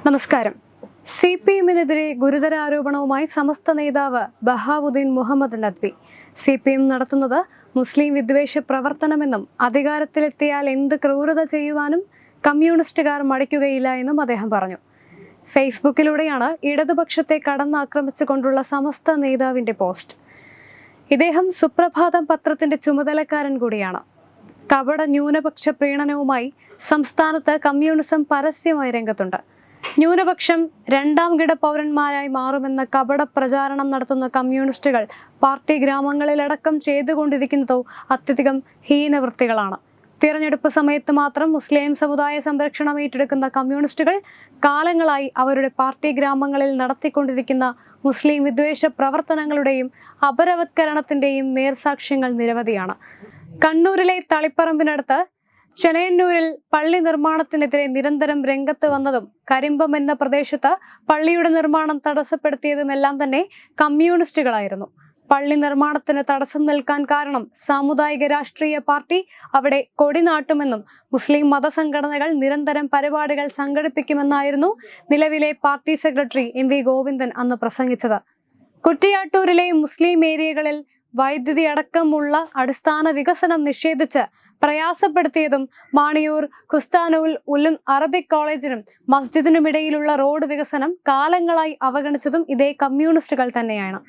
നമസ്കാരം. CPM-നെതിരെ ഗുരുതര ആരോപണവുമായി സമസ്ത നേതാവ് ബഹാവുദ്ദീൻ മുഹമ്മദ് നദ്വി. CPM നടത്തുന്നത് മുസ്ലിം വിദ്വേഷ പ്രവർത്തനമെന്നും അധികാരത്തിലെത്തിയാൽ എന്ത് ക്രൂരത ചെയ്യുവാനും കമ്മ്യൂണിസ്റ്റുകാർ മടിക്കുകയില്ല എന്നും അദ്ദേഹം പറഞ്ഞു. ഫേസ്ബുക്കിലൂടെയാണ് ഇടതുപക്ഷത്തെ കടന്നാക്രമിച്ചുകൊണ്ടുള്ള സമസ്ത നേതാവിന്റെ പോസ്റ്റ്. ഇദ്ദേഹം സുപ്രഭാതം പത്രത്തിന്റെ ചുമതലക്കാരൻ കൂടിയാണ്. കപട ന്യൂനപക്ഷ പ്രീണനവുമായി സംസ്ഥാനത്ത് കമ്മ്യൂണിസം പരസ്യമായി രംഗത്തുണ്ട്. ന്യൂനപക്ഷം രണ്ടാം കിട പൗരന്മാരായി മാറുമെന്ന കപട പ്രചാരണം നടത്തുന്ന കമ്മ്യൂണിസ്റ്റുകൾ പാർട്ടി ഗ്രാമങ്ങളിലടക്കം ചെയ്തുകൊണ്ടിരിക്കുന്നതോ അത്യധികം ഹീനവൃത്തികളാണ്. തിരഞ്ഞെടുപ്പ് സമയത്ത് മാത്രം മുസ്ലിം സമുദായ സംരക്ഷണം ഏറ്റെടുക്കുന്ന കമ്മ്യൂണിസ്റ്റുകൾ കാലങ്ങളായി അവരുടെ പാർട്ടി ഗ്രാമങ്ങളിൽ നടത്തിക്കൊണ്ടിരിക്കുന്ന മുസ്ലിം വിദ്വേഷ പ്രവർത്തനങ്ങളുടെയും അപരവത്കരണത്തിന്റെയും നേർസാക്ഷ്യങ്ങൾ നിരവധിയാണ്. കണ്ണൂരിലെ തളിപ്പറമ്പിനടുത്ത് ചെനയന്നൂരിൽ പള്ളി നിർമ്മാണത്തിനെതിരെ നിരന്തരം രംഗത്ത് വന്നതും കരിമ്പം എന്ന പ്രദേശത്ത് പള്ളിയുടെ നിർമ്മാണം തടസ്സപ്പെടുത്തിയതുമെല്ലാം തന്നെ കമ്മ്യൂണിസ്റ്റുകളായിരുന്നു. പള്ളി നിർമ്മാണത്തിന് തടസ്സം നിൽക്കാൻ കാരണം സാമുദായിക രാഷ്ട്രീയ പാർട്ടി അവിടെ കൊടിനാട്ടുമെന്നും മുസ്ലിം മതസംഘടനകൾ നിരന്തരം പരിപാടികൾ സംഘടിപ്പിക്കുമെന്നായിരുന്നു നിലവിലെ പാർട്ടി സെക്രട്ടറി MV ഗോവിന്ദൻ അന്ന് പ്രസംഗിച്ചത്. കുറ്റിയാട്ടൂരിലെ മുസ്ലിം ഏരിയകളിൽ വൈദ്യുതി അടക്കമുള്ള അടിസ്ഥാന വികസനം നിഷേധിച്ച് പ്രയാസപ്പെടുത്തിയതും മാണിയൂർ കുസ്താനൂൽ ഉലും അറബിക് കോളേജിനും മസ്ജിദിനുമിടയിലുള്ള റോഡ് വികസനം കാലങ്ങളായി അവഗണിച്ചതും ഇതേ കമ്മ്യൂണിസ്റ്റുകൾ തന്നെയാണ്.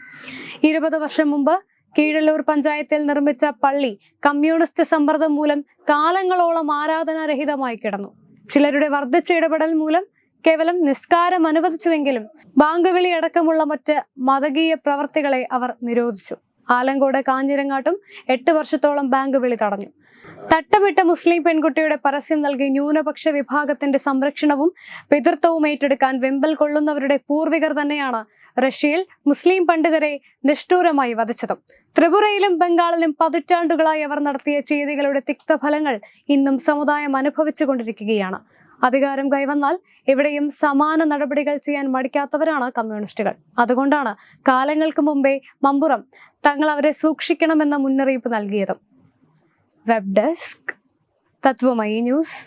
20 വർഷം മുമ്പ് കീഴല്ലൂർ പഞ്ചായത്തിൽ നിർമ്മിച്ച പള്ളി കമ്മ്യൂണിസ്റ്റ് സമ്മർദ്ദം മൂലം കാലങ്ങളോളം ആരാധനാരഹിതമായി കിടന്നു. ചിലരുടെ വർദ്ധിച്ച ഇടപെടൽ മൂലം കേവലം നിസ്കാരം അനുവദിച്ചുവെങ്കിലും ബാങ്ക് വിളി അടക്കമുള്ള മറ്റ് മതകീയ പ്രവർത്തികളെ അവർ നിരോധിച്ചു. ആലങ്കോട് കാഞ്ഞിരങ്ങാട്ടും 8 വർഷത്തോളം ബാങ്ക് വിളി തടഞ്ഞു. തട്ടമിട്ട മുസ്ലിം പെൺകുട്ടിയുടെ പരസ്യം നൽകി ന്യൂനപക്ഷ വിഭാഗത്തിന്റെ സംരക്ഷണവും പിതൃത്വവും ഏറ്റെടുക്കാൻ വെമ്പൽ കൊള്ളുന്നവരുടെ പൂർവികർ തന്നെയാണ് റഷ്യയിൽ മുസ്ലിം പണ്ഡിതരെ നിഷ്ഠൂരമായി വധിച്ചതും. ത്രിപുരയിലും ബംഗാളിലും പതിറ്റാണ്ടുകളായി അവർ നടത്തിയ ചെയ്തികളുടെ തിക്തഫലങ്ങൾ ഇന്നും സമുദായം അനുഭവിച്ചുകൊണ്ടിരിക്കുകയാണ്. അധികാരം കൈവന്നാൽ എവിടെയും സമാന നടപടികൾ ചെയ്യാൻ മടിക്കാത്തവരാണ് കമ്മ്യൂണിസ്റ്റുകൾ. അതുകൊണ്ടാണ് കാലങ്ങൾക്ക് മുമ്പേ മമ്പുറം തങ്ങൾ അവരെ സൂക്ഷിക്കണമെന്ന മുന്നറിയിപ്പ് നൽകിയതും. Web desk Tatwamayi news.